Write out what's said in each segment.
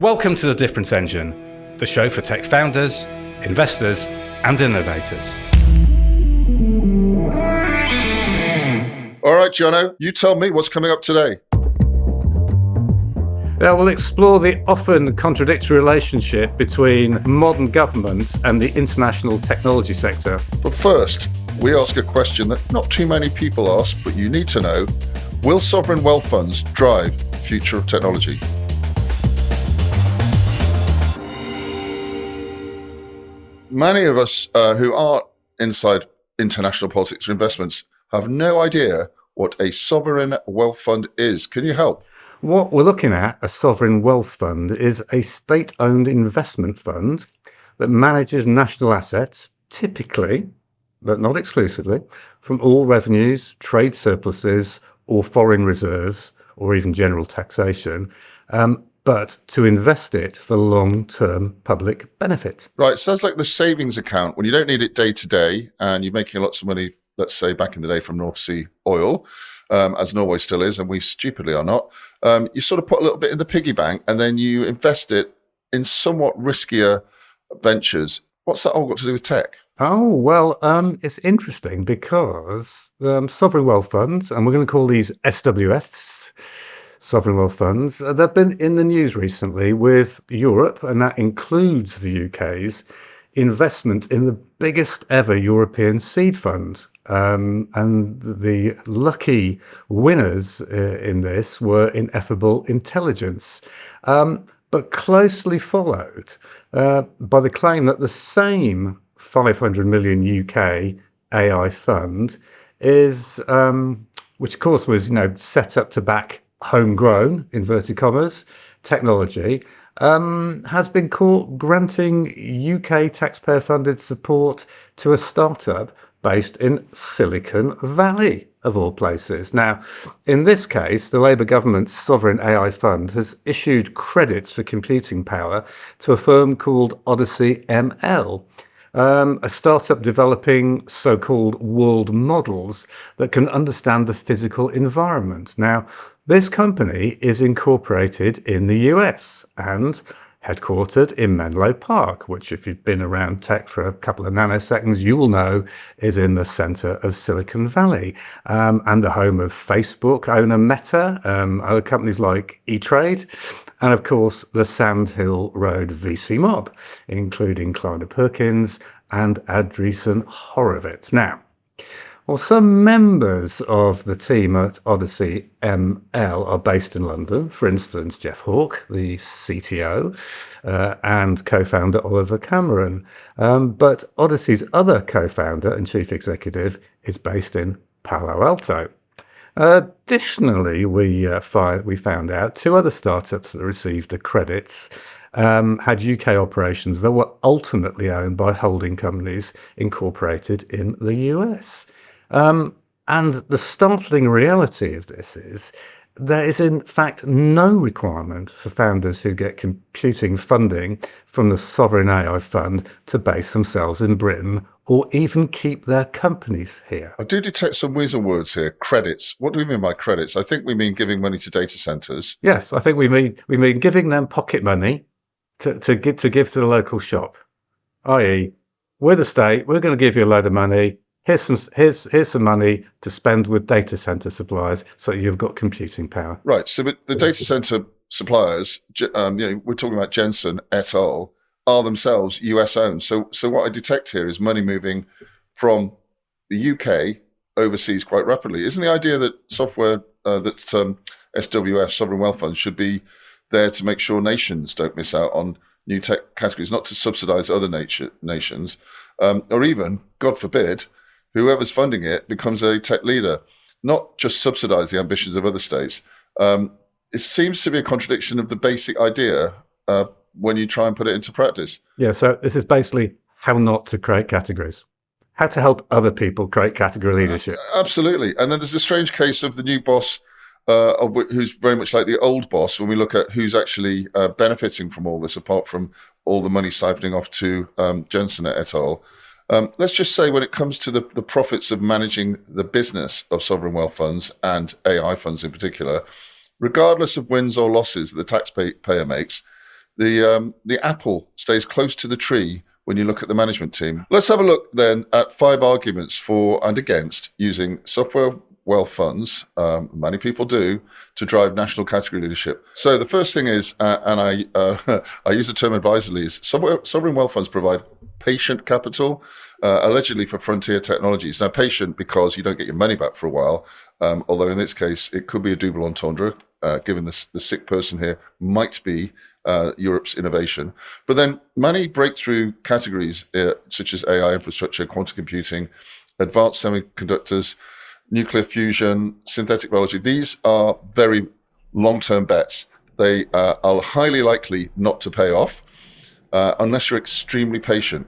Welcome to The Difference Engine, the show for tech founders, investors, and innovators. All right, Jono, you tell me what's coming up today. We'll explore the often contradictory relationship between modern government and the international technology sector. But first, we ask a question that not too many people ask, but you need to know. Will sovereign wealth funds drive the future of technology? Many of us who are inside international politics or investments have no idea what a sovereign wealth fund is. Can you help? What we're looking at, a sovereign wealth fund, is a state-owned investment fund that manages national assets, typically, but not exclusively, from all revenues, trade surpluses, or foreign reserves, or even general taxation, but to invest it for long-term public benefit. Right, sounds like the savings account when you don't need it day to day and you're making lots of money, let's say back in the day from North Sea oil, as Norway still is, and we stupidly are not. You sort of put a little bit in the piggy bank and then you invest it in somewhat riskier ventures. What's that all got to do with tech? Oh, well, it's interesting because sovereign wealth funds, and we're going to call these SWFs, sovereign wealth funds, they've been in the news recently with Europe, and that includes the UK's investment in the biggest ever European seed fund. And the lucky winners in this were Ineffable Intelligence, but closely followed by the claim that the same 500 million UK AI fund is, which of course was, set up to back homegrown, inverted commas, technology, has been caught granting UK taxpayer-funded support to a startup based in Silicon Valley, of all places. Now, in this case, the Labour government's sovereign AI fund has issued credits for computing power to a firm called Odyssey ML, a startup developing so-called world models that can understand the physical environment. Now, this company is incorporated in the US and headquartered in Menlo Park, which if you've been around tech for a couple of nanoseconds, you will know is in the center of Silicon Valley, and the home of Facebook owner Meta, other companies like E-Trade, and of course the Sand Hill Road VC mob, including Kleiner Perkins and Andreessen Horowitz. Now, well, some members of the team at Odyssey ML are based in London. For instance, Jeff Hawke, the CTO, and co-founder Oliver Cameron. But Odyssey's other co-founder and chief executive is based in Palo Alto. Additionally, we found out two other startups that received the credits had UK operations that were ultimately owned by holding companies incorporated in the US. And the startling reality of this is there is in fact no requirement for founders who get computing funding from the Sovereign AI Fund to base themselves in Britain or even keep their companies here. I do detect some weasel words here. Credits. What do we mean by credits? I think we mean giving money to data centers. Yes, I think we mean giving them pocket money to give to the local shop, i.e., we're the state, we're going to give you a load of money. Here's some money to spend with data center suppliers, so you've got computing power. Right. So the data center suppliers, we're talking about Jensen et al., are themselves US owned. So what I detect here is money moving from the UK overseas quite rapidly. Isn't the idea that software SWF, sovereign wealth funds, should be there to make sure nations don't miss out on new tech categories, not to subsidize other nations, or even, God forbid, whoever's funding it becomes a tech leader, not just subsidize the ambitions of other states. It seems to be a contradiction of the basic idea when you try and put it into practice. Yeah, so this is basically how not to create categories, how to help other people create category leadership. Absolutely. And then there's a strange case of the new boss, who's very much like the old boss when we look at who's actually benefiting from all this, apart from all the money siphoning off to Jensen et al. Let's just say when it comes to the profits of managing the business of sovereign wealth funds and AI funds in particular, regardless of wins or losses the taxpayer makes, the apple stays close to the tree when you look at the management team. Let's have a look then at 5 arguments for and against using software wealth funds, many people do, to drive national category leadership. So the first thing is, and I use the term advisedly, is sovereign wealth funds provide patient capital, allegedly for frontier technologies. Now, patient because you don't get your money back for a while, although in this case, it could be a double entendre, given the sick person here might be Europe's innovation. But then many breakthrough categories, such as AI infrastructure, quantum computing, advanced semiconductors, nuclear fusion, synthetic biology, these are very long-term bets. They are highly likely not to pay off unless you're extremely patient.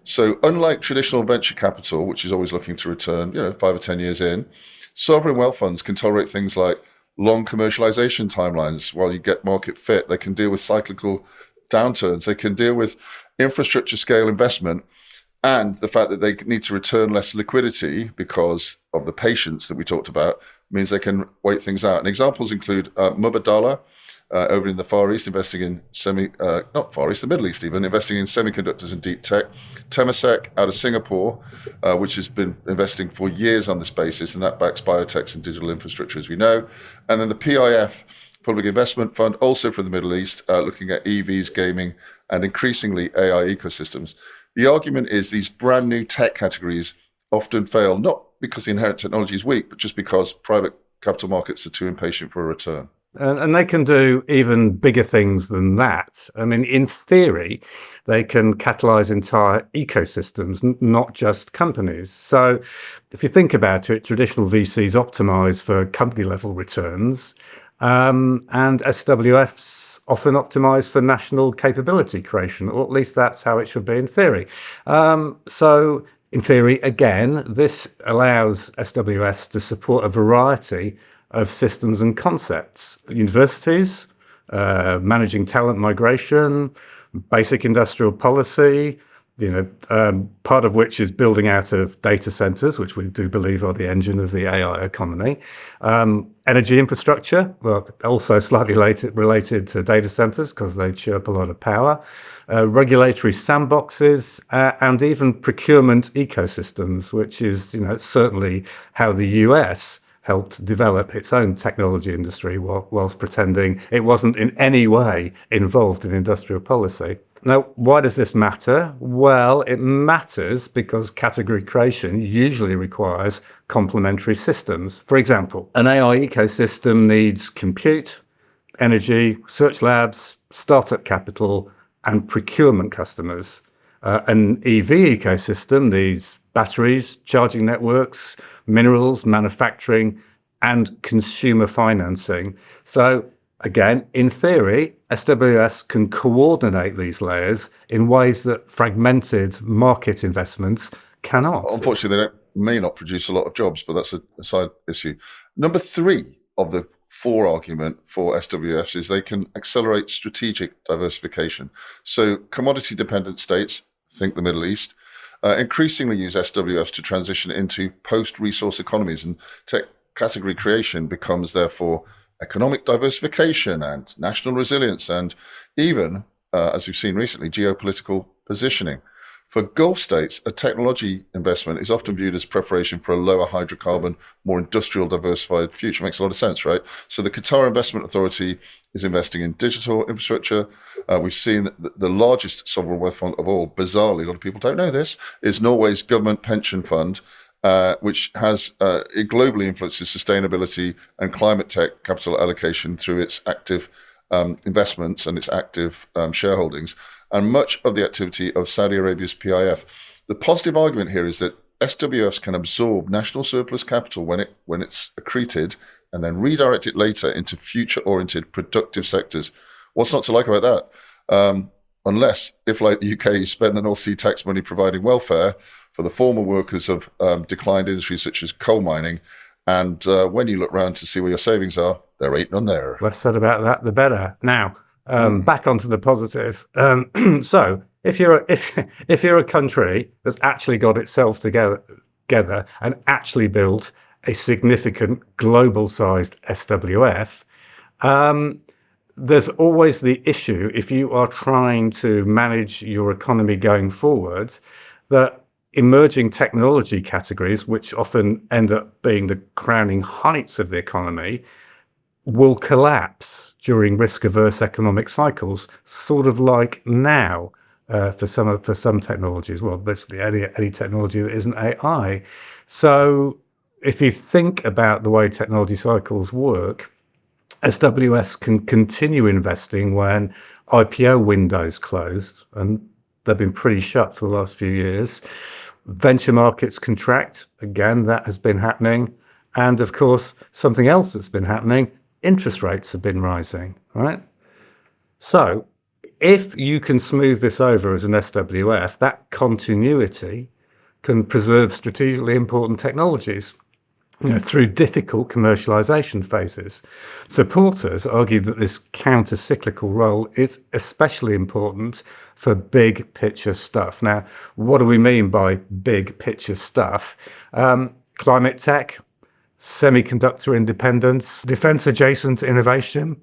So unlike traditional venture capital, which is always looking to return, 5 or 10 years in, sovereign wealth funds can tolerate things like long commercialization timelines while you get market fit. They can deal with cyclical downturns. They can deal with infrastructure scale investment and the fact that they need to return less liquidity because of the patience that we talked about means they can wait things out. And examples include Mubadala over in the Far East, investing in the Middle East even, investing in semiconductors and deep tech. Temasek out of Singapore, which has been investing for years on this basis, and that backs biotechs and digital infrastructure, as we know. And then the PIF, Public Investment Fund, also from the Middle East, looking at EVs, gaming, and increasingly AI ecosystems. The argument is these brand new tech categories often fail, not because the inherent technology is weak, but just because private capital markets are too impatient for a return. And they can do even bigger things than that. I mean, in theory, they can catalyze entire ecosystems, not just companies. So if you think about it, traditional VCs optimize for company level returns, and SWFs often optimize for national capability creation, or at least that's how it should be in theory. So in theory, again, this allows SWFs to support a variety of systems and concepts. Universities, managing talent migration, basic industrial policy, part of which is building out of data centers, which we do believe are the engine of the AI economy. Energy infrastructure, well, also slightly related to data centers because they chirp a lot of power. Regulatory sandboxes, and even procurement ecosystems, which is certainly how the US helped develop its own technology industry whilst pretending it wasn't in any way involved in industrial policy. Now, why does this matter? Well, it matters because category creation usually requires complementary systems. For example, an AI ecosystem needs compute, energy, research labs, startup capital, and procurement customers. An EV ecosystem needs batteries, charging networks, minerals, manufacturing, and consumer financing. So again, in theory, SWS can coordinate these layers in ways that fragmented market investments cannot. Unfortunately, may not produce a lot of jobs, but that's a side issue. Number 3 of the 4 argument for SWFs is they can accelerate strategic diversification. So commodity-dependent states, think the Middle East, increasingly use SWFs to transition into post-resource economies, and tech category creation becomes therefore economic diversification and national resilience and even, as we've seen recently, geopolitical positioning. For Gulf states, a technology investment is often viewed as preparation for a lower hydrocarbon, more industrial diversified future. Makes a lot of sense, right? So the Qatar Investment Authority is investing in digital infrastructure. We've seen that the largest sovereign wealth fund of all, bizarrely, a lot of people don't know this, is Norway's government pension fund, which has it globally influences sustainability and climate tech capital allocation through its active investments and its active shareholdings, and much of the activity of Saudi Arabia's PIF. The positive argument here is that SWFs can absorb national surplus capital when it's accreted and then redirect it later into future-oriented productive sectors. What's not to like about that? Unless, if like the UK, you spend the North Sea tax money providing welfare for the former workers of declined industries such as coal mining, and when you look around to see where your savings are, there ain't none there. Less said about that, the better. Now, back onto the positive. So, if you're a country that's actually got itself together and actually built a significant global-sized SWF, there's always the issue, if you are trying to manage your economy going forward, that emerging technology categories, which often end up being the crowning heights of the economy, will collapse during risk-averse economic cycles, sort of like now for some technologies. Well, basically any technology that isn't AI. So if you think about the way technology cycles work, SWS can continue investing when IPO windows close, and they've been pretty shut for the last few years. Venture markets contract, again, that has been happening. And of course, something else that's been happening, interest rates have been rising, right? So if you can smooth this over as an SWF, that continuity can preserve strategically important technologies, through difficult commercialization phases. Supporters argue that this counter-cyclical role is especially important for big picture stuff. Now, what do we mean by big picture stuff? Climate tech, semiconductor independence, defense-adjacent innovation,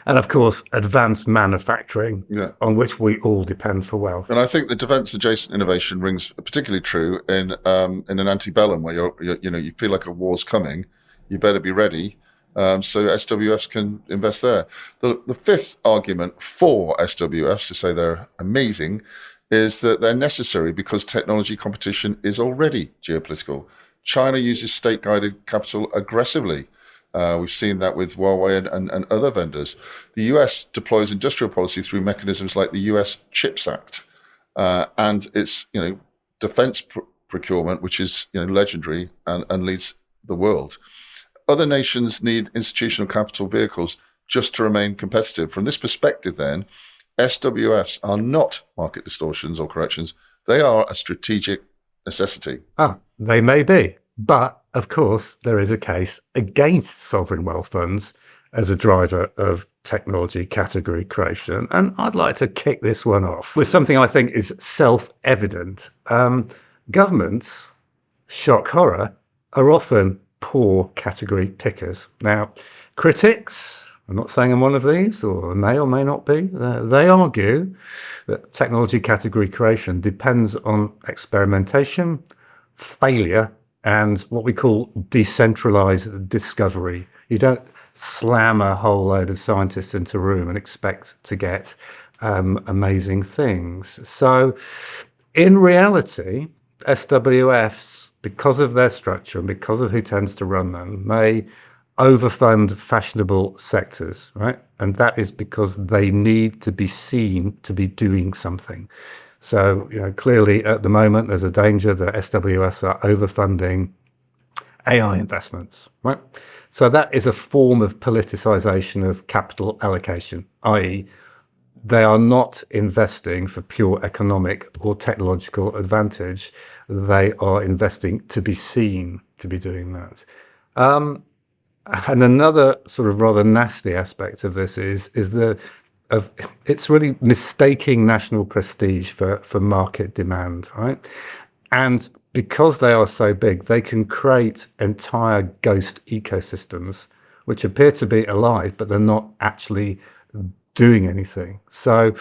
and of course, advanced manufacturing, on which we all depend for wealth. And I think the defence adjacent innovation rings particularly true in an antebellum where you feel like a war's coming, you better be ready. So SWFs can invest there. The fifth argument for SWFs, to say they're amazing, is that they're necessary because technology competition is already geopolitical. China uses state-guided capital aggressively. We've seen that with Huawei and other vendors. The US deploys industrial policy through mechanisms like the US CHIPS Act and its defense procurement, which is legendary and leads the world. Other nations need institutional capital vehicles just to remain competitive. From this perspective, then, SWFs are not market distortions or corrections. They are a strategic necessity. They may be. But, of course, there is a case against sovereign wealth funds as a driver of technology category creation. And I'd like to kick this one off with something I think is self-evident. Governments, shock horror, are often poor category pickers. Now, critics, I'm not saying I'm one of these, or may not be, they argue that technology category creation depends on experimentation, failure, and what we call decentralized discovery. You don't slam a whole load of scientists into a room and expect to get amazing things. So in reality, SWFs, because of their structure and because of who tends to run them, may overfund fashionable sectors, right? And that is because they need to be seen to be doing something. So, clearly at the moment, there's a danger that SWFs are overfunding AI investments, right? So that is a form of politicization of capital allocation, i.e. they are not investing for pure economic or technological advantage. They are investing to be seen to be doing that. And another sort of rather nasty aspect of this is it's really mistaking national prestige for market demand, right? And because they are so big, they can create entire ghost ecosystems which appear to be alive, but they're not actually doing anything. So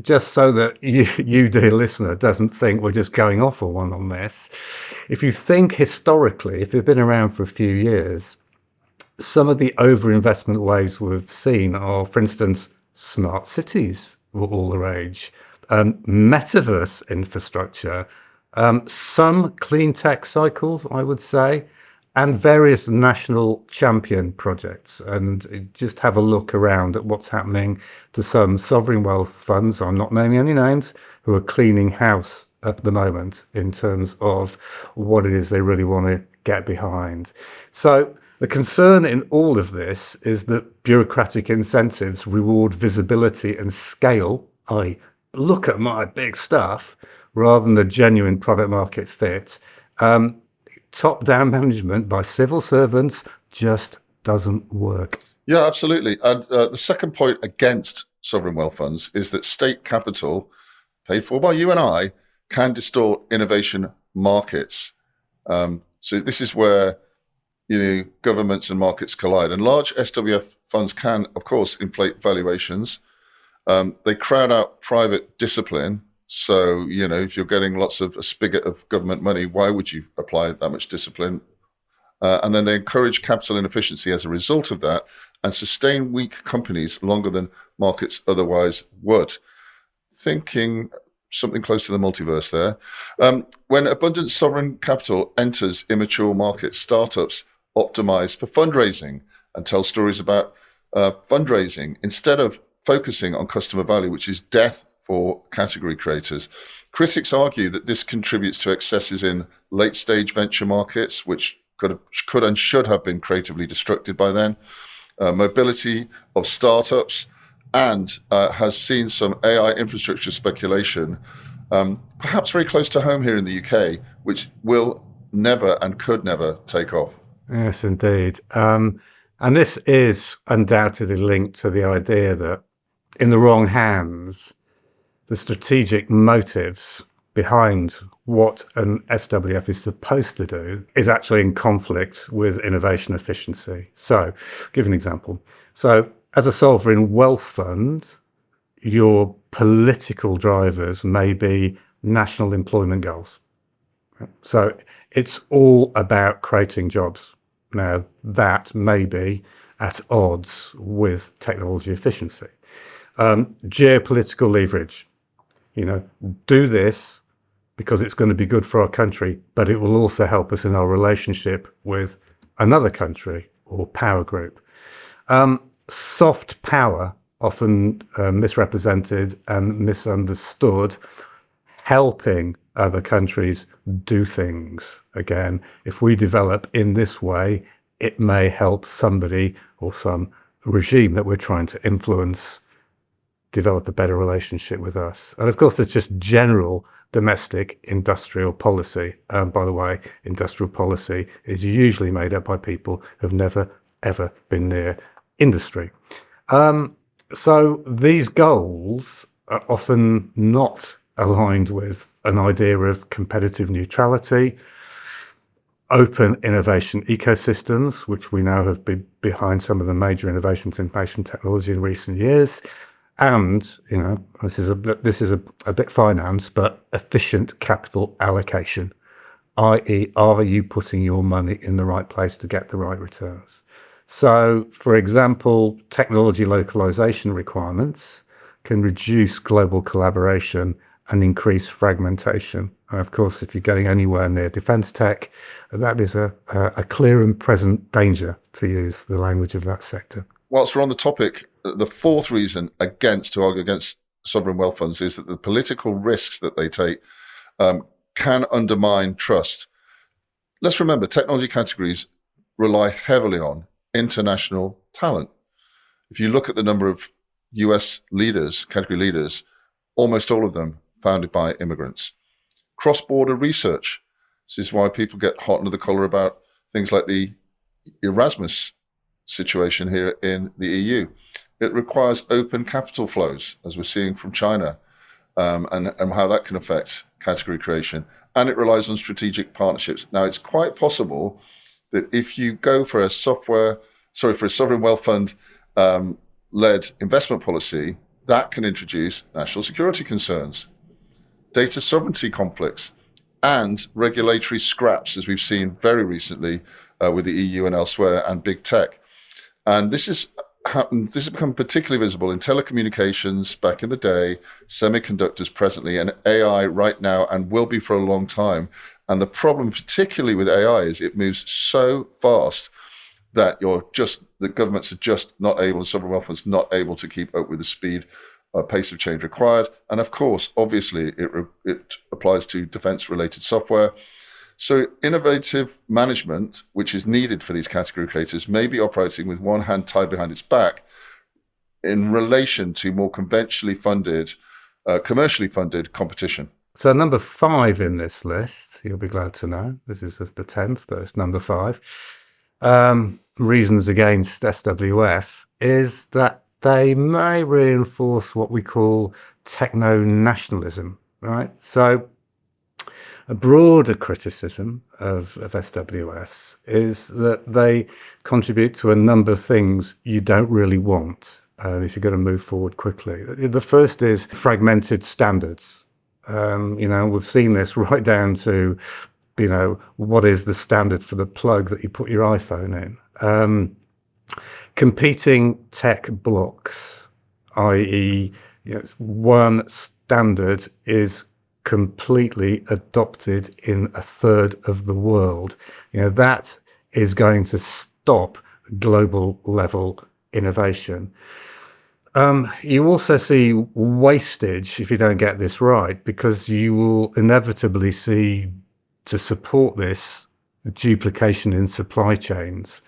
just so that you, dear listener, doesn't think we're just going off on one on this, if you think historically, if you've been around for a few years, some of the overinvestment waves we've seen are, for instance, smart cities were all the rage, metaverse infrastructure, some clean tech cycles, I would say, and various national champion projects. And just have a look around at what's happening to some sovereign wealth funds, I'm not naming any names, who are cleaning house at the moment in terms of what it is they really want to get behind. So the concern in all of this is that bureaucratic incentives reward visibility and scale, i.e. look at my big stuff, rather than the genuine product market fit. Top-down management by civil servants just doesn't work. Yeah, absolutely. And the second point against sovereign wealth funds is that state capital, paid for by you and I, can distort innovation markets. So this is where governments and markets collide. And large SWF funds can, of course, inflate valuations. They crowd out private discipline. So, if you're getting lots of a spigot of government money, why would you apply that much discipline? And then they encourage capital inefficiency as a result of that and sustain weak companies longer than markets otherwise would. Thinking something close to the multiverse there. When abundant sovereign capital enters immature markets, startups optimize for fundraising and tell stories about fundraising instead of focusing on customer value, which is death for category creators. Critics argue that this contributes to excesses in late-stage venture markets, which could and should have been creatively destructed by then, mobility of startups, and has seen some AI infrastructure speculation, perhaps very close to home here in the UK, which will never and could never take off. Yes, indeed. And this is undoubtedly linked to the idea that in the wrong hands, the strategic motives behind what an SWF is supposed to do is actually in conflict with innovation efficiency. So, I'll give an example. So, as a sovereign wealth fund, your political drivers may be national employment goals. So, it's all about creating jobs. Now, that may be at odds with technology efficiency. Geopolitical leverage. Do this because it's going to be good for our country, but it will also help us in our relationship with another country or power group. Soft power, often misrepresented and misunderstood, helping other countries do things. Again, if we develop in this way, it may help somebody or some regime that we're trying to influence develop a better relationship with us. And of course, there's just general domestic industrial policy. And by the way, industrial policy is usually made up by people who've never, ever been near industry. So these goals are often not aligned with an idea of competitive neutrality, open innovation ecosystems, which we know have been behind some of the major innovations in information technology in recent years. And, this is a bit finance, but efficient capital allocation, i.e., are you putting your money in the right place to get the right returns? So, for example, technology localization requirements can reduce global collaboration and increase fragmentation. And of course, if you're getting anywhere near defense tech, that is a clear and present danger, to use the language of that sector. Whilst we're on the topic, the fourth reason to argue against sovereign wealth funds is that the political risks that they take can undermine trust. Let's remember, technology categories rely heavily on international talent. If you look at the number of US leaders, category leaders, almost all of them founded by immigrants. Cross-border research. This is why people get hot under the collar about things like the Erasmus situation here in the EU. It requires open capital flows, as we're seeing from China, and how that can affect category creation. And it relies on strategic partnerships. Now, it's quite possible that if you go for a sovereign wealth fund led investment policy, that can introduce national security concerns, data sovereignty conflicts, and regulatory scraps, as we've seen very recently with the EU and elsewhere, and big tech. And this has become particularly visible in telecommunications back in the day, semiconductors presently, and AI right now, and will be for a long time. And the problem, particularly with AI, is it moves so fast that the governments are just not able, sovereign wealth funds not able to keep up with the speed, pace of change required. And of course, obviously, it applies to defense-related software. So innovative management, which is needed for these category creators, may be operating with one hand tied behind its back in relation to more conventionally funded, commercially funded competition. So number 5 in this list, you'll be glad to know, this is the 10th, but it's number 5. Reasons against SWF is that they may reinforce what we call techno-nationalism, right? So A broader criticism of SWFs is that they contribute to a number of things you don't really want if you're going to move forward quickly. The first is fragmented standards. We've seen this right down to, what is the standard for the plug that you put your iPhone in? Competing tech blocks, i.e., one standard is completely adopted in a third of the world. That is going to stop global level innovation. You also see wastage if you don't get this right, because you will inevitably see, to support this, duplication in supply chains.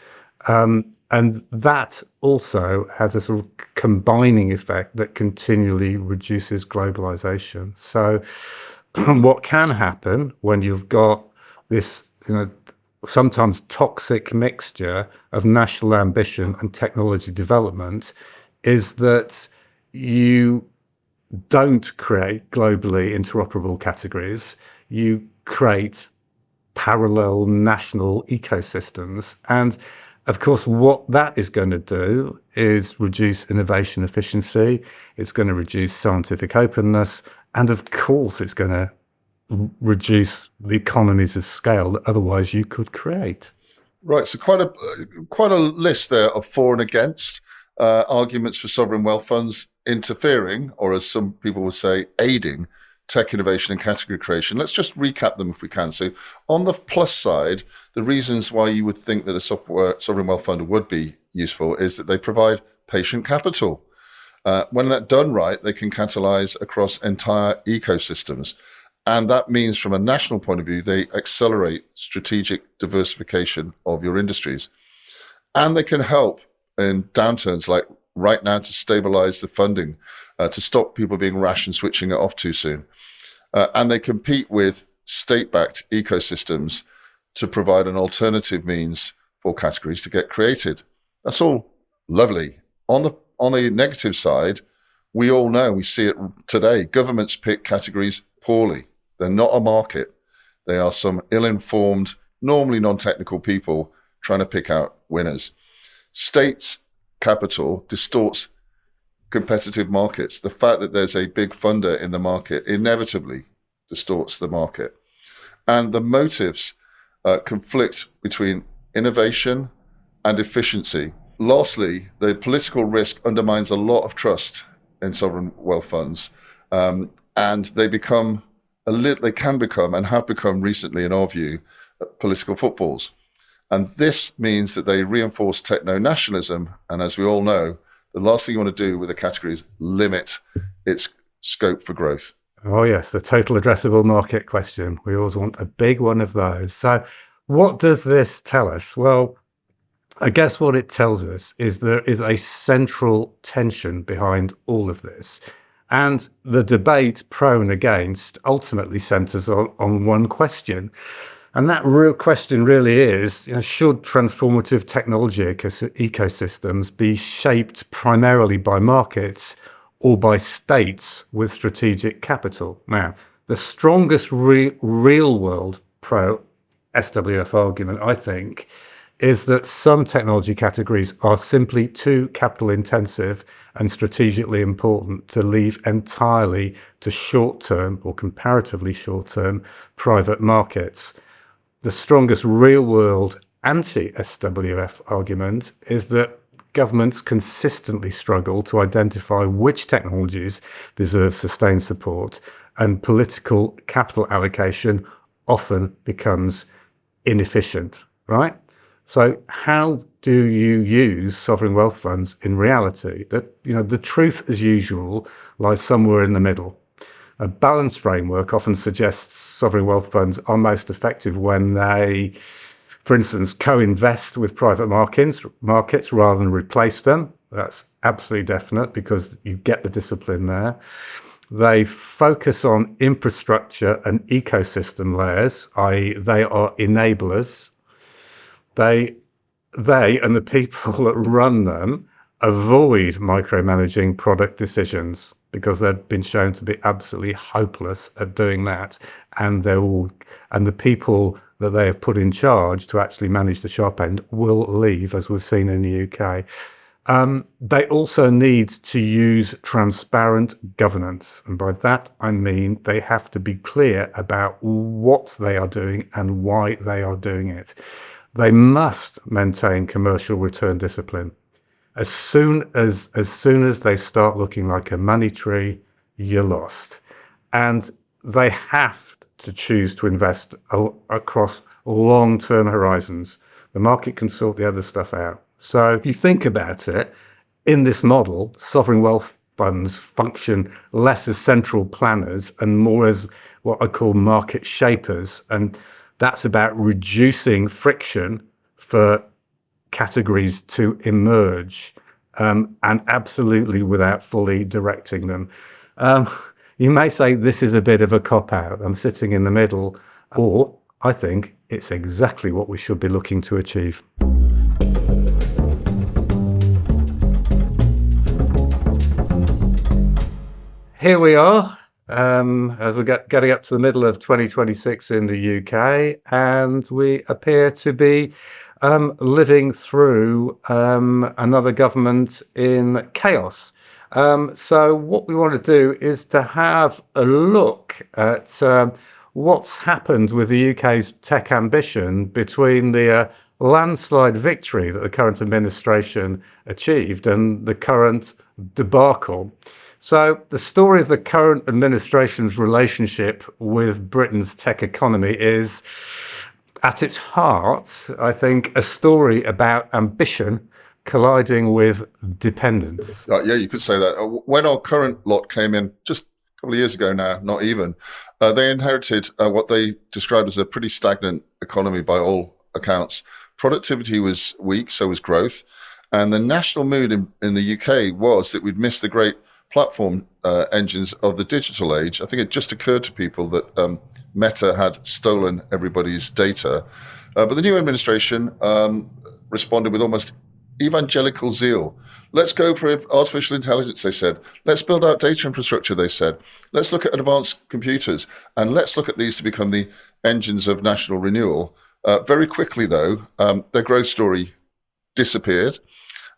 And that also has a sort of combining effect that continually reduces globalization. So what can happen when you've got this, sometimes toxic mixture of national ambition and technology development is that you don't create globally interoperable categories. You create parallel national ecosystems. And of course, what that is going to do is reduce innovation efficiency. It's going to reduce scientific openness. And of course, it's going to reduce the economies of scale that otherwise you could create. Right. So quite a list there of for and against arguments for sovereign wealth funds interfering, or as some people would say, aiding tech innovation and category creation. Let's just recap them if we can. So on the plus side, the reasons why you would think that a sovereign wealth fund would be useful is that they provide patient capital. When that's done right, they can catalyze across entire ecosystems. And that means from a national point of view, they accelerate strategic diversification of your industries. And they can help in downturns like right now to stabilize the funding, to stop people being rash and switching it off too soon. And they compete with state-backed ecosystems to provide an alternative means for categories to get created. That's all lovely. On the negative side, we all know, we see it today, governments pick categories poorly. They're not a market. They are some ill-informed, normally non-technical people trying to pick out winners. States' capital distorts competitive markets. The fact that there's a big funder in the market inevitably distorts the market. And the motives conflict between innovation and efficiency. Lastly, the political risk undermines a lot of trust in sovereign wealth funds, and they can become and have become recently, in our view, political footballs. And this means that they reinforce techno-nationalism. And as we all know, the last thing you want to do with a category is limit its scope for growth. Oh, yes, the total addressable market question. We always want a big one of those. So what does this tell us? Well, I guess what it tells us is there is a central tension behind all of this. And the debate pro and against ultimately centers on one question. And that real question really is, should transformative technology ecosystems be shaped primarily by markets or by states with strategic capital? Now, the strongest real world pro-SWF argument, I think, is that some technology categories are simply too capital intensive and strategically important to leave entirely to short-term or comparatively short-term private markets. The strongest real-world anti-SWF argument is that governments consistently struggle to identify which technologies deserve sustained support, and political capital allocation often becomes inefficient, right? So how do you use sovereign wealth funds in reality? The truth, as usual, lies somewhere in the middle. A balanced framework often suggests sovereign wealth funds are most effective when they, for instance, co-invest with private markets rather than replace them. That's absolutely definite because you get the discipline there. They focus on infrastructure and ecosystem layers, i.e. they are enablers. They and the people that run them avoid micromanaging product decisions. because they've been shown to be absolutely hopeless at doing that, and the people that they have put in charge to actually manage the sharp end will leave, as we've seen in the UK. They also need to use transparent governance. And by that, I mean they have to be clear about what they are doing and why they are doing it. They must maintain commercial return discipline. As soon as they start looking like a money tree, you're lost. And they have to choose to invest across long-term horizons. The market can sort the other stuff out. So if you think about it, in this model, sovereign wealth funds function less as central planners and more as what I call market shapers. And that's about reducing friction for categories to emerge, and absolutely without fully directing them. You may say this is a bit of a cop-out. I'm sitting in the middle, or I think it's exactly what we should be looking to achieve. Here we are, as we're getting up to the middle of 2026 in the UK, and we appear to be living through another government in chaos. So what we want to do is to have a look at what's happened with the UK's tech ambition between the landslide victory that the current administration achieved and the current debacle. So the story of the current administration's relationship with Britain's tech economy is, at its heart, I think, a story about ambition colliding with dependence. Yeah, you could say that. When our current lot came in just a couple of years ago now, not even, they inherited what they described as a pretty stagnant economy by all accounts. Productivity was weak, so was growth. And the national mood in the UK was that we'd missed the great platform engines of the digital age. I think it just occurred to people that Meta had stolen everybody's data. But the new administration responded with almost evangelical zeal. Let's go for artificial intelligence, they said. Let's build out data infrastructure, they said. Let's look at advanced computers, and let's look at these to become the engines of national renewal. Very quickly, though, their growth story disappeared.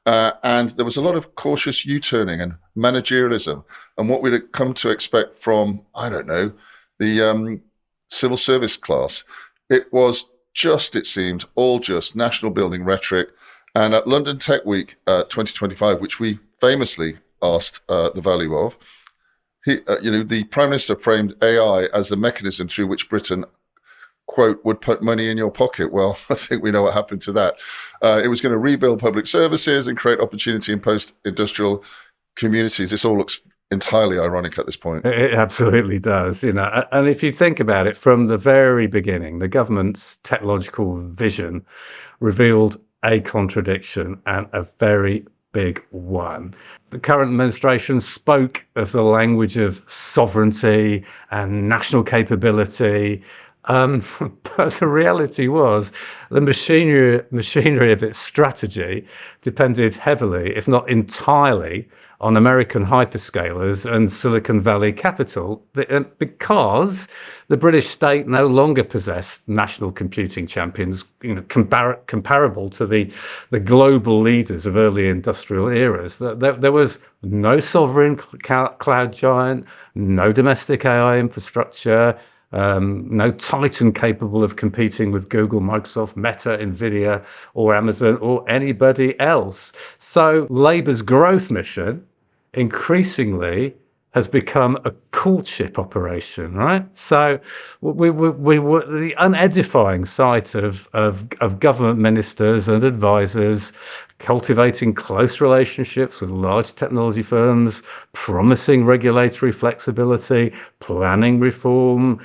And there was a lot of cautious U-turning and managerialism, and what we'd come to expect from, I don't know, the civil service class. It was just, it seemed, all just national building rhetoric. And at London Tech Week 2025, which we famously asked the value of, the Prime Minister framed AI as the mechanism through which Britain, quote, would put money in your pocket. Well, I think we know what happened to that. It was going to rebuild public services and create opportunity in post-industrial communities. This all looks entirely ironic at this point. It absolutely does, and if you think about it, from the very beginning, the government's technological vision revealed a contradiction, and a very big one. The current administration spoke of the language of sovereignty and national capability, but the reality was the machinery of its strategy depended heavily, if not entirely, on American hyperscalers and Silicon Valley capital, because the British state no longer possessed national computing champions, comparable to the global leaders of early industrial eras. There was no sovereign cloud giant, no domestic AI infrastructure, no titan capable of competing with Google, Microsoft, Meta, Nvidia, or Amazon, or anybody else. So Labour's growth mission increasingly has become a courtship operation, right? So we were the unedifying sight of government ministers and advisors cultivating close relationships with large technology firms, promising regulatory flexibility, planning reform,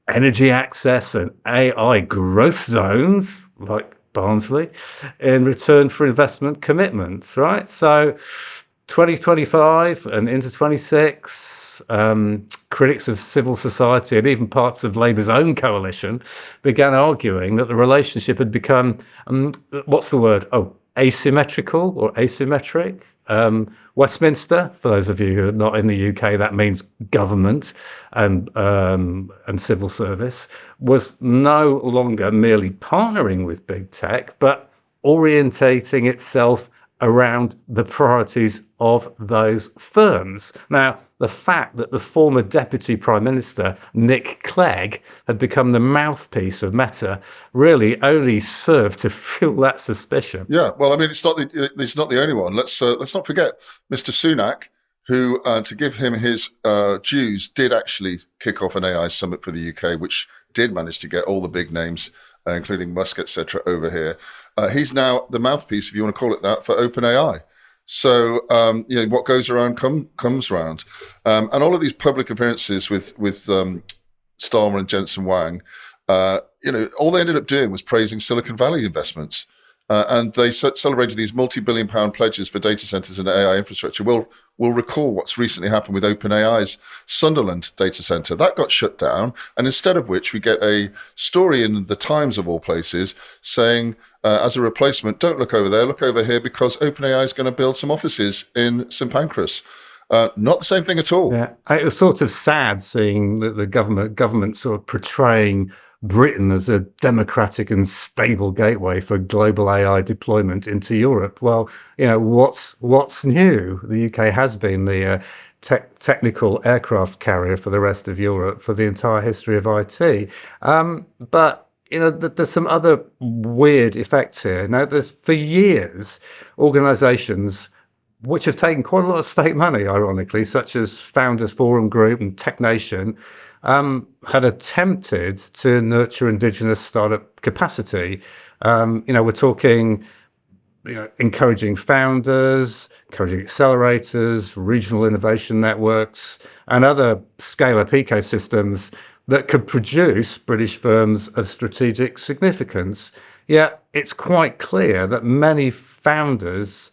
energy access, and AI growth zones like Barnsley in return for investment commitments, right? So 2025 and into 26, critics of civil society and even parts of Labour's own coalition began arguing that the relationship had become, asymmetrical or asymmetric. Westminster, for those of you who are not in the UK, that means government and civil service, was no longer merely partnering with big tech, but orientating itself around the priorities of those firms. Now, the fact that the former Deputy Prime Minister, Nick Clegg, had become the mouthpiece of Meta really only served to fuel that suspicion. Yeah, well, I mean, it's not the only one. Let's not forget Mr. Sunak, who, to give him his dues, did actually kick off an AI summit for the UK, which did manage to get all the big names, including Musk, etc., over here. He's now the mouthpiece, if you want to call it that, for OpenAI. So what goes around comes around, and all of these public appearances with Starmer and Jensen Huang, all they ended up doing was praising Silicon Valley investments. And they celebrated these multi-billion-pound pledges for data centers and AI infrastructure. We'll recall what's recently happened with OpenAI's Sunderland data center. That got shut down, and instead of which we get a story in the Times, of all places, saying, as a replacement, don't look over there, look over here, because OpenAI is going to build some offices in St Pancras. Not the same thing at all. Yeah, it was sort of sad seeing the government sort of portraying Britain as a democratic and stable gateway for global AI deployment into Europe. Well, what's new? The UK has been the technical aircraft carrier for the rest of Europe for the entire history of IT. But there's some other weird effects here. Now, for years, organisations which have taken quite a lot of state money, ironically, such as Founders Forum Group and Tech Nation, had attempted to nurture indigenous startup capacity. We're talking, encouraging founders, encouraging accelerators, regional innovation networks, and other scale-up ecosystems that could produce British firms of strategic significance. Yet it's quite clear that many founders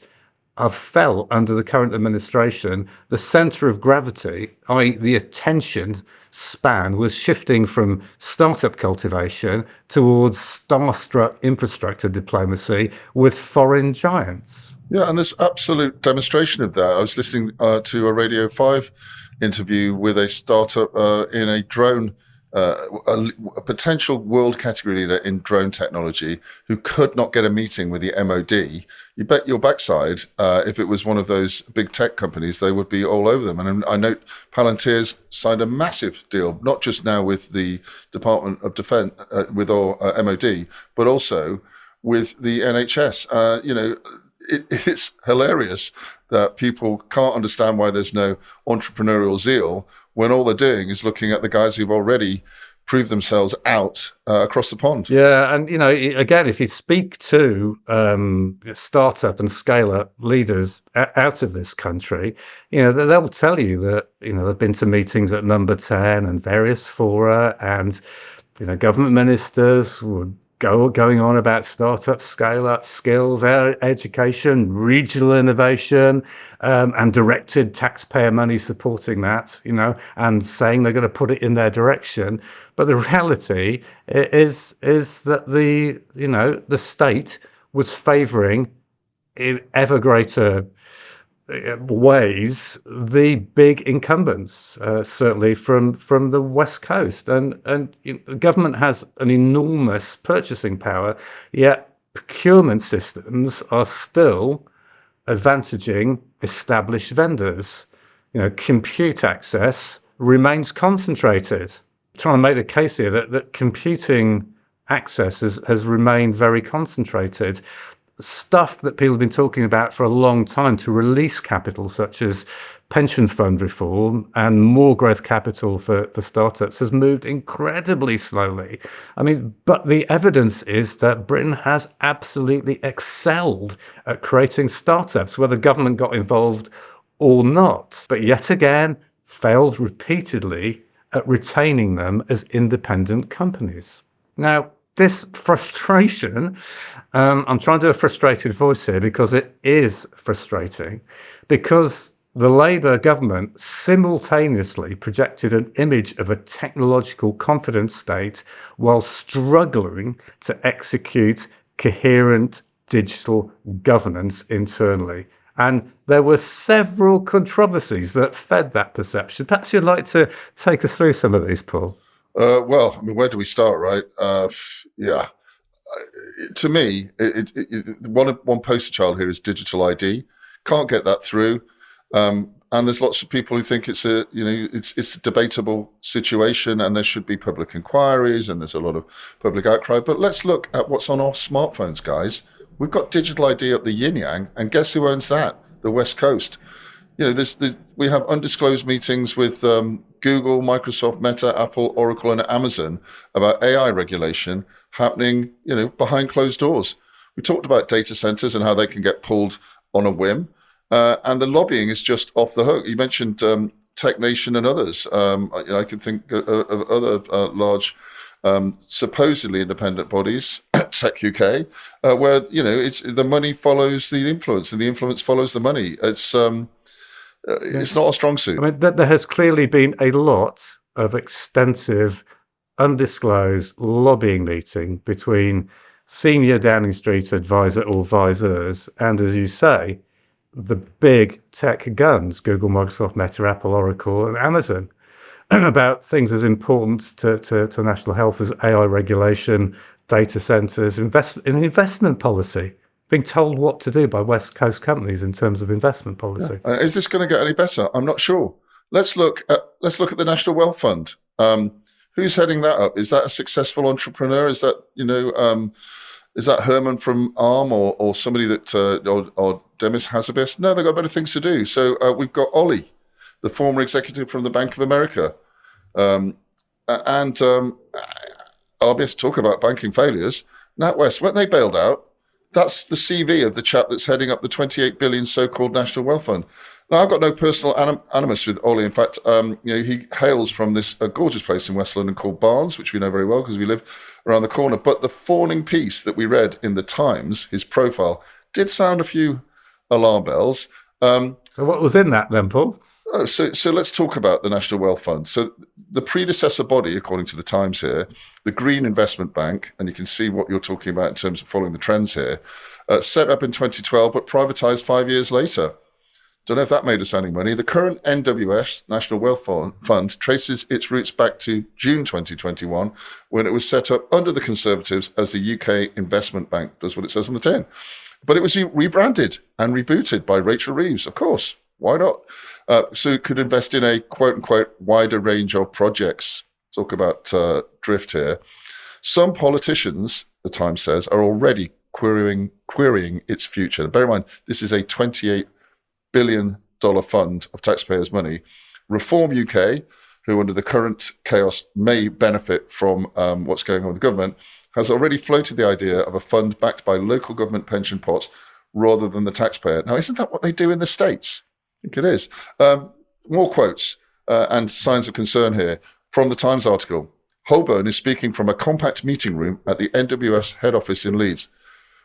have felt under the current administration, the centre of gravity, i.e. the attention span, was shifting from startup cultivation towards starstruck infrastructure diplomacy with foreign giants. Yeah, and there's absolute demonstration of that. I was listening to a Radio 5 interview with a startup in a drone, a potential world category leader in drone technology, who could not get a meeting with the MOD. You bet your backside, if it was one of those big tech companies, they would be all over them. And I note Palantir's signed a massive deal, not just now with the Department of Defense, with our MOD, but also with the NHS. It's hilarious that people can't understand why there's no entrepreneurial zeal when all they're doing is looking at the guys who've already proved themselves out across the pond. Yeah, and again, if you speak to startup and scale-up leaders out of this country, they'll tell you that they've been to meetings at Number 10 and various fora, and government ministers would going on about startup, scale-up, skills, education, regional innovation, and directed taxpayer money supporting that, and saying they're going to put it in their direction. But the reality is that the state was favouring in ever greater ways the big incumbents, certainly from the West Coast, and the government has an enormous purchasing power, yet procurement systems are still advantaging established vendors. Compute access remains concentrated. I'm trying to make the case here that computing access has remained very concentrated. Stuff that people have been talking about for a long time to release capital, such as pension fund reform and more growth capital for startups, has moved incredibly slowly. But the evidence is that Britain has absolutely excelled at creating startups, whether government got involved or not, but yet again failed repeatedly at retaining them as independent companies. Now, this frustration, I'm trying to do a frustrated voice here because it is frustrating, because the Labour government simultaneously projected an image of a technological confidence state while struggling to execute coherent digital governance internally. And there were several controversies that fed that perception. Perhaps you'd like to take us through some of these, Paul. Well, I mean, where do we start, right? Yeah. To me, one poster child here is digital ID. Can't get that through. And there's lots of people who think it's a debatable situation, and there should be public inquiries, and there's a lot of public outcry. But let's look at what's on our smartphones, guys. We've got digital ID up the yin yang, and guess who owns that? The West Coast. We have undisclosed meetings with Google, Microsoft, Meta, Apple, Oracle, and Amazon about AI regulation happening, behind closed doors. We talked about data centers and how they can get pulled on a whim. And the lobbying is just off the hook. You mentioned Tech Nation and others. I can think of other large, supposedly independent bodies, Tech UK, where it's the money follows the influence, and the influence follows the money. It's not a strong suit. I mean, there has clearly been a lot of extensive, undisclosed lobbying meeting between senior Downing Street advisor or advisors, and as you say, the big tech guns, Google, Microsoft, Meta, Apple, Oracle, and Amazon, about things as important to national health as AI regulation, data centers, investment policy, being told what to do by West Coast companies in terms of investment policy. Yeah. Is this going to get any better? I'm not sure. Let's look at the National Wealth Fund. Who's heading that up? Is that a successful entrepreneur? Is that is that Herman from ARM or somebody that or Demis Hazzabis? No, they've got better things to do. So we've got Ollie, the former executive from the Bank of America, and RBS talk about banking failures. NatWest, when they bailed out, that's the CV of the chap that's heading up the 28 billion so-called National Wealth Fund. Now, I've got no personal animus with Ollie. In fact, he hails from this gorgeous place in West London called Barnes, which we know very well because we live around the corner. But the fawning piece that we read in the Times, his profile, did sound a few alarm bells. So what was in that then, Paul? So let's talk about the National Wealth Fund. So the predecessor body, according to the Times here, the Green Investment Bank, and you can see what you're talking about in terms of following the trends here, set up in 2012 but privatized 5 years later. Don't know if that made us any money. The current NWS, National Wealth Fund, traces its roots back to June 2021, when it was set up under the Conservatives as the UK Investment Bank, does what it says on the tin. But it was rebranded and rebooted by Rachel Reeves, of course. Why not? So it could invest in a quote-unquote wider range of projects. Talk about drift here. Some politicians, the Times says, are already querying its future. And bear in mind, this is a $28 billion fund of taxpayers' money. Reform UK, who under the current chaos may benefit from what's going on with the government, has already floated the idea of a fund backed by local government pension pots rather than the taxpayer. Now, isn't that what they do in the States? I think it is. More quotes and signs of concern here from the Times article. Holborn is speaking from a compact meeting room at the NWS head office in Leeds,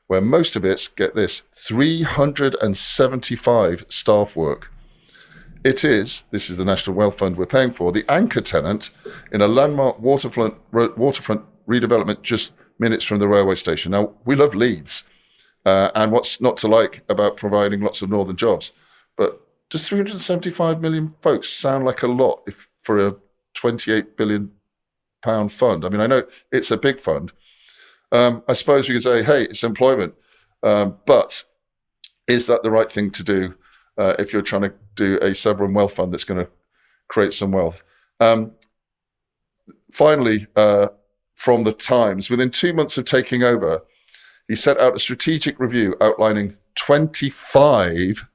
where most of it's, get this, 375 staff work. This is the National Wealth Fund we're paying for, the anchor tenant in a landmark waterfront redevelopment just minutes from the railway station. Now, we love Leeds, and what's not to like about providing lots of northern jobs, but does 375 million folks sound like a lot for a 28 billion pound fund? I mean, I know it's a big fund. I suppose we could say, hey, it's employment, but is that the right thing to do if you're trying to do a sovereign wealth fund that's going to create some wealth? Finally, from the Times, within 2 months of taking over, he set out a strategic review outlining 25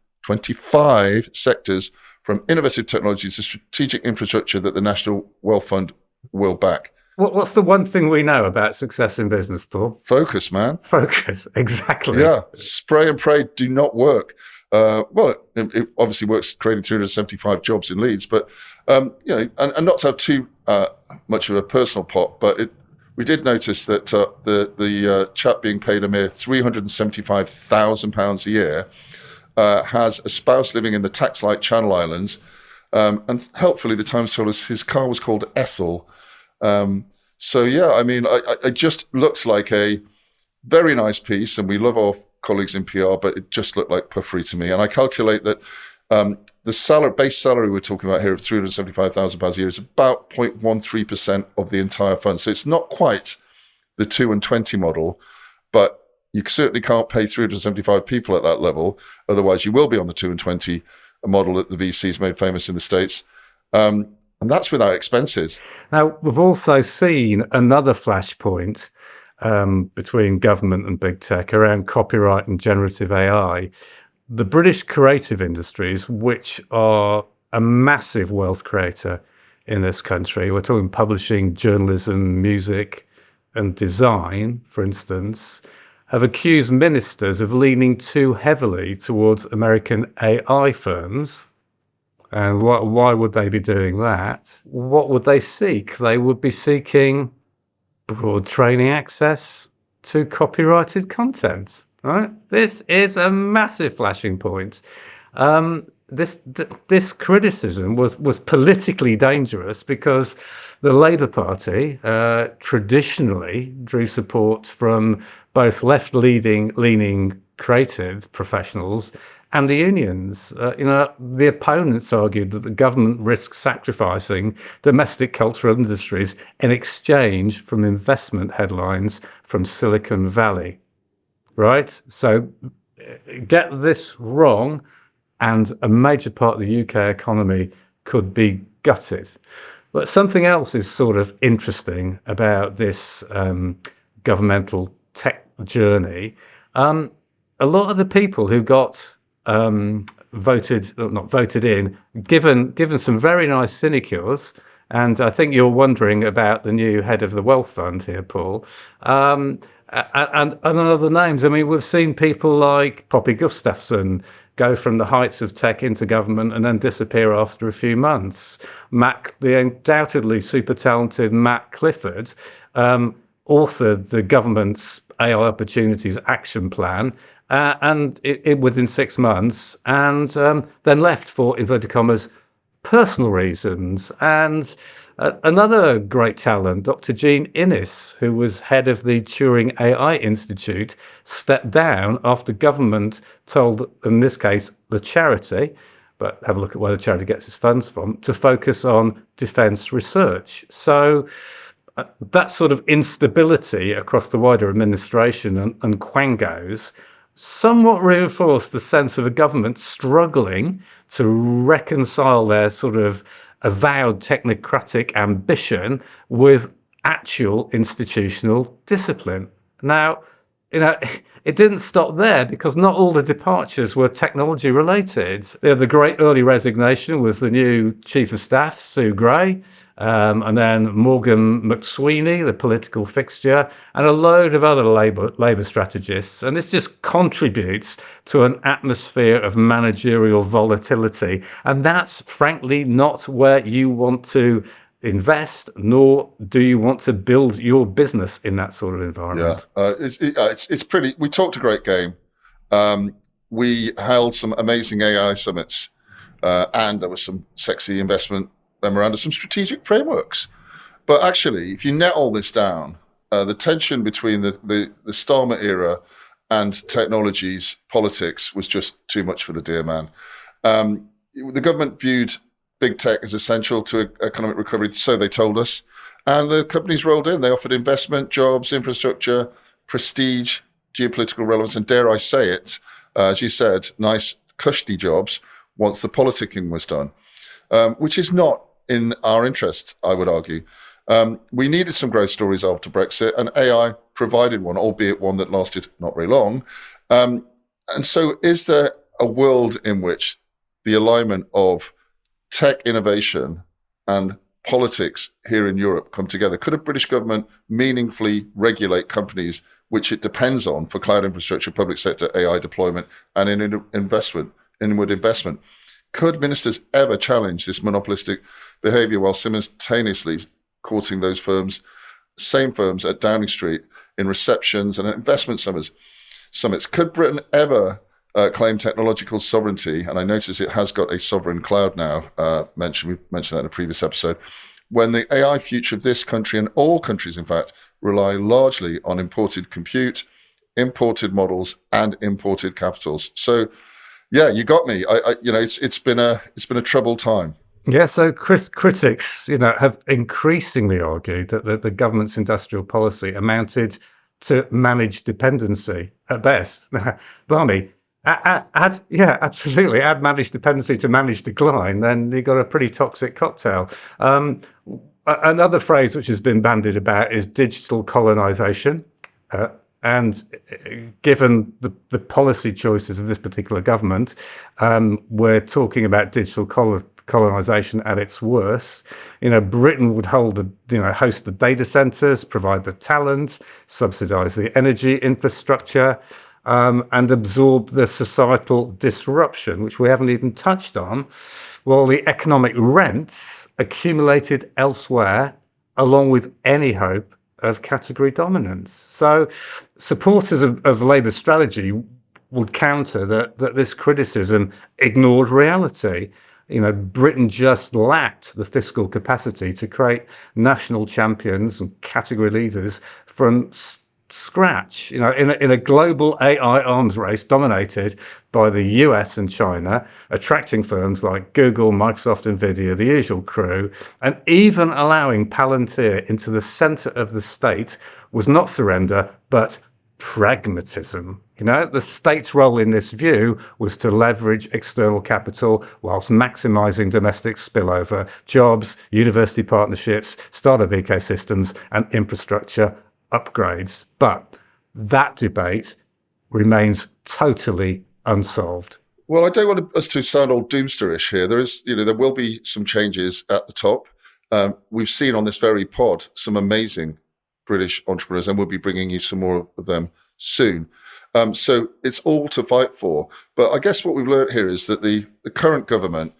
sectors from innovative technology to strategic infrastructure that the National Wealth Fund will back. What's the one thing we know about success in business, Paul? Focus, man. Focus, exactly. Yeah, spray and pray do not work. Well, it obviously works, creating 375 jobs in Leeds, but and not to have too much of a personal pot, but we did notice that the chap being paid a mere £375,000 a year has a spouse living in the tax-light Channel Islands, and helpfully the Times told us his car was called Ethel. So yeah, I mean, it just looks like a very nice piece, and we love our colleagues in PR, but it just looked like puffery to me. And I calculate that the base salary we're talking about here of £375,000 a year is about 0.13% of the entire fund. So it's not quite the 2 and 20 model, but you certainly can't pay 375 people at that level. Otherwise, you will be on the 2 and 20 model that the VCs made famous in the States. And that's without expenses. Now, we've also seen another flashpoint between government and big tech around copyright and generative AI. The British creative industries, which are a massive wealth creator in this country, we're talking publishing, journalism, music, and design, for instance, have accused ministers of leaning too heavily towards American AI firms. And why would they be doing that? What would they seek? They would be seeking broad training access to copyrighted content. Right? This is a massive flashing point. This criticism was politically dangerous because the Labour Party traditionally drew support from both left-leaning creative professionals and the unions. The opponents argued that the government risks sacrificing domestic cultural industries in exchange from investment headlines from Silicon Valley. Right? So get this wrong, and a major part of the UK economy could be gutted. But something else is sort of interesting about this governmental tech journey. A lot of the people who got given some very nice sinecures, and I think you're wondering about the new head of the Wealth Fund here, Paul, and other names. I mean, we've seen people like Poppy Gustafson go from the heights of tech into government and then disappear after a few months. The undoubtedly super talented Matt Clifford authored the government's AI Opportunities Action Plan, and it within 6 months, and then left for, inverted commas, personal reasons. And another great talent, Dr. Jean Innes, who was head of the Turing AI Institute, stepped down after government told, in this case, the charity, but have a look at where the charity gets its funds from, to focus on defence research. So that sort of instability across the wider administration and quangos somewhat reinforced the sense of a government struggling to reconcile their sort of avowed technocratic ambition with actual institutional discipline. Now, it didn't stop there, because not all the departures were technology related. The great early resignation was the new Chief of Staff, Sue Gray, and then Morgan McSweeney, the political fixture, and a load of other Labour strategists. And this just contributes to an atmosphere of managerial volatility. And that's frankly not where you want to invest, nor do you want to build your business in that sort of environment. Yeah, it's pretty. We talked a great game. We held some amazing AI summits, and there was some sexy investment memoranda, some strategic frameworks. But actually, if you net all this down, the tension between the Starmer era and technology's politics was just too much for the dear man. The government viewed big tech as essential to economic recovery, so they told us. And the companies rolled in. They offered investment, jobs, infrastructure, prestige, geopolitical relevance, and dare I say it, as you said, nice, cushy jobs once the politicking was done, which is not in our interest, I would argue. We needed some growth stories after Brexit, and AI provided one, albeit one that lasted not very long. And so is there a world in which the alignment of tech innovation and politics here in Europe come together? Could a British government meaningfully regulate companies which it depends on for cloud infrastructure, public sector AI deployment, and inward investment? Could ministers ever challenge this monopolistic behavior while simultaneously courting those same firms at Downing Street in receptions and investment summits? Could Britain ever claim technological sovereignty? And I notice it has got a sovereign cloud now. We mentioned that in a previous episode. When the AI future of this country, and all countries in fact, rely largely on imported compute, imported models, and imported capitals. So, yeah, you got me. It's been a troubled time. Yeah, so critics, have increasingly argued that the government's industrial policy amounted to managed dependency at best. Blimey, absolutely. Add managed dependency to managed decline, then you got a pretty toxic cocktail. Another phrase which has been bandied about is digital colonization. And given the policy choices of this particular government, we're talking about digital colonization at its worst. Britain would host the data centers, provide the talent, subsidize the energy infrastructure, and absorb the societal disruption, which we haven't even touched on, while the economic rents accumulated elsewhere, along with any hope of category dominance. So supporters of Labour's strategy would counter that this criticism ignored reality. Britain just lacked the fiscal capacity to create national champions and category leaders from scratch. In a global AI arms race dominated by the US and China, attracting firms like Google, Microsoft, Nvidia, the usual crew, and even allowing Palantir into the center of the state was not surrender, but pragmatism. The state's role in this view was to leverage external capital whilst maximizing domestic spillover, jobs, university partnerships, startup ecosystems, and infrastructure upgrades. But that debate remains totally unsolved. Well, I don't want us to sound all doomsterish here. There will be some changes at the top. We've seen on this very pod some amazing British entrepreneurs, and we'll be bringing you some more of them soon. So it's all to fight for. But I guess what we've learned here is that the current government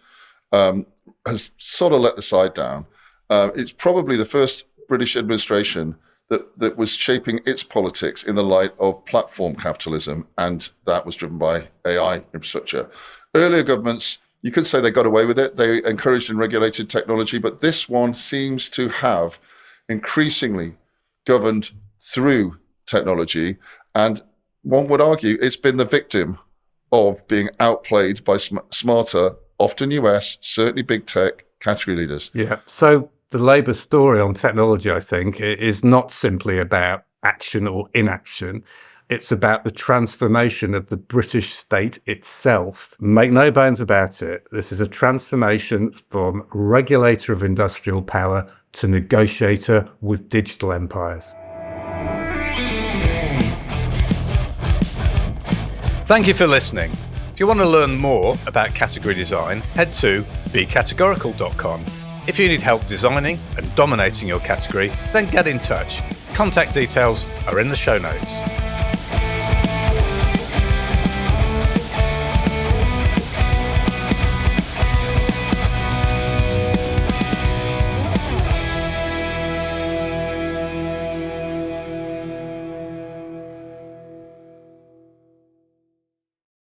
has sort of let the side down. It's probably the first British administration that was shaping its politics in the light of platform capitalism, and that was driven by AI infrastructure. Earlier governments, you could say they got away with it. They encouraged and regulated technology, but this one seems to have increasingly governed through technology, and one would argue it's been the victim of being outplayed by smarter, often US, certainly big tech category leaders. Yeah. So the Labour story on technology, I think, is not simply about action or inaction. It's about the transformation of the British state itself. Make no bones about it. This is a transformation from regulator of industrial power to negotiator with digital empires. Thank you for listening. If you want to learn more about category design, head to becategorical.com. If you need help designing and dominating your category, then get in touch. Contact details are in the show notes.